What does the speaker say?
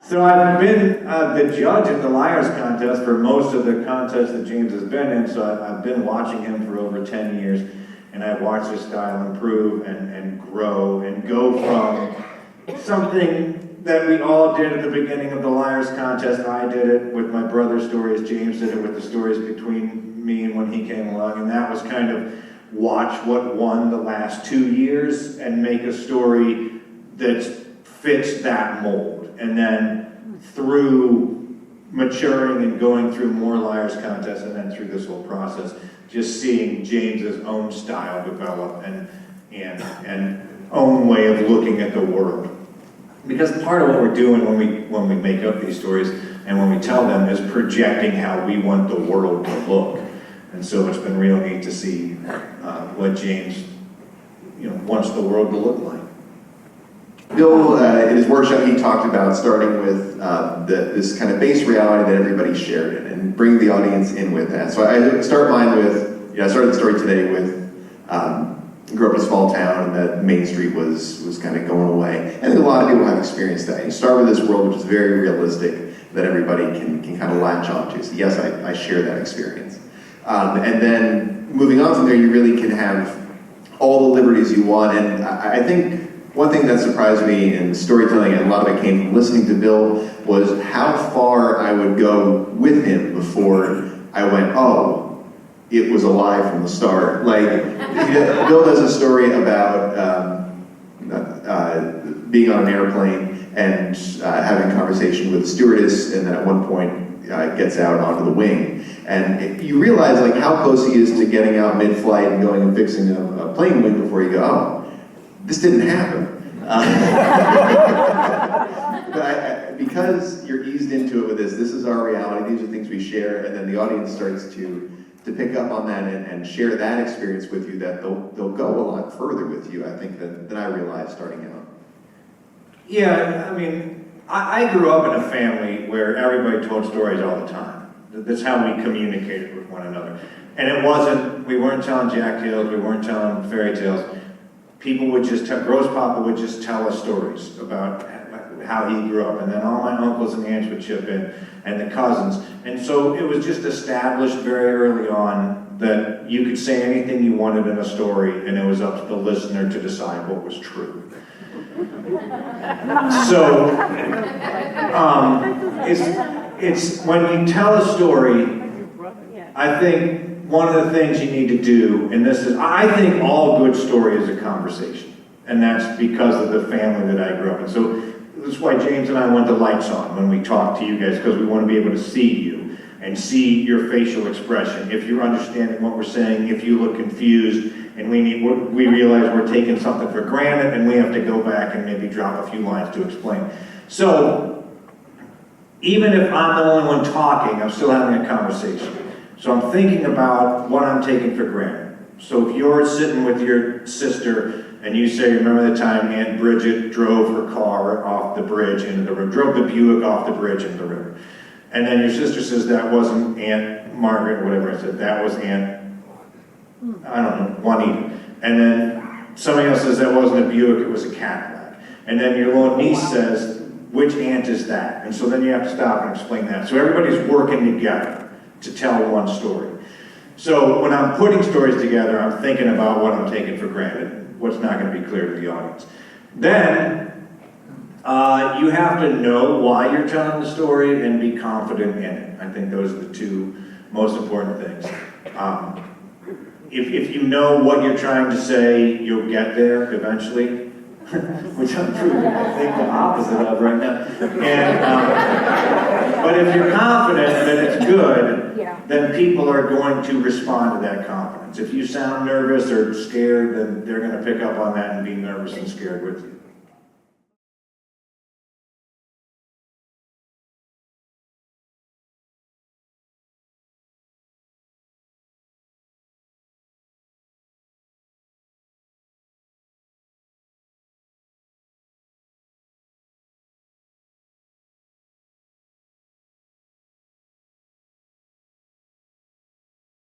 So I've been the judge at the Liars Contest for most of the contests that James has been in, so I've been watching him for over 10 years, and I've watched his style improve and grow and go from something that we all did at the beginning of the Liars Contest. I did it with my brother's stories, James did it with the stories between me and when he came along, and that was kind of watch what won the last 2 years and make a story that fits that mold. And then through maturing and going through more Liars Contests and then through this whole process, just seeing James's own style develop and own way of looking at the world. Because part of what we're doing when we make up these stories and when we tell them is projecting how we want the world to look. And so it's been real neat to see what James wants the world to look like. Bill, in his workshop, he talked about starting with this kind of base reality that everybody shared in and bring the audience in with that. So I start mine with, I started the story today with, grew up in a small town and that Main Street was kind of going away. And a lot of people have experienced that. You start with this world which is very realistic that everybody can kind of latch onto. So yes, I share that experience. And then moving on from there, you really can have all the liberties you want. And I think one thing that surprised me in storytelling, and a lot of it came from listening to Bill, was how far I would go with him before I went, oh, it was a lie from the start. Like, Bill does a story about being on an airplane and having a conversation with a stewardess, and then at one point gets out onto the wing. And you realize like how close he is to getting out mid-flight and going and fixing a plane wing before you go, oh, this didn't happen. But because you're eased into it with this is our reality, these are things we share, and then the audience starts to pick up on that and share that experience with you, that they'll go a lot further with you, I think, than I realized starting out. Yeah, I mean, I grew up in a family where everybody told stories all the time. That's how we communicated with one another. And we weren't telling jack tales, we weren't telling fairy tales. People would just Gross Papa would just tell us stories about how he grew up, and then all my uncles and aunts would chip in, and the cousins. And so it was just established very early on that you could say anything you wanted in a story, and it was up to the listener to decide what was true. So it's when you tell a story, I think one of the things you need to do, and I think all good story is a conversation. And that's because of the family that I grew up in. So that's why James and I want the lights on when we talk to you guys, because we want to be able to see you and see your facial expression. If you're understanding what we're saying, if you look confused, and we realize we're taking something for granted, and we have to go back and maybe drop a few lines to explain. So even if I'm the only one talking, I'm still having a conversation. So I'm thinking about what I'm taking for granted. So if you're sitting with your sister and you say, remember the time Aunt Bridget drove her car off the bridge into the river, drove the Buick off the bridge into the river. And then your sister says, that wasn't Aunt Margaret, or whatever I said, that was Aunt, I don't know, Juanita. And then somebody else says, that wasn't a Buick, it was a Cadillac. And then your little niece says, which aunt is that? And so then you have to stop and explain that. So everybody's working together to tell one story. So when I'm putting stories together, I'm thinking about what I'm taking for granted, what's not going to be clear to the audience. Then you have to know why you're telling the story and be confident in it. I think those are the two most important things. If you know what you're trying to say, you'll get there eventually, which I'm proving, I think, the opposite of right now. And, but if you're confident that it's good, then people are going to respond to that confidence. If you sound nervous or scared, then they're going to pick up on that and be nervous and scared with you.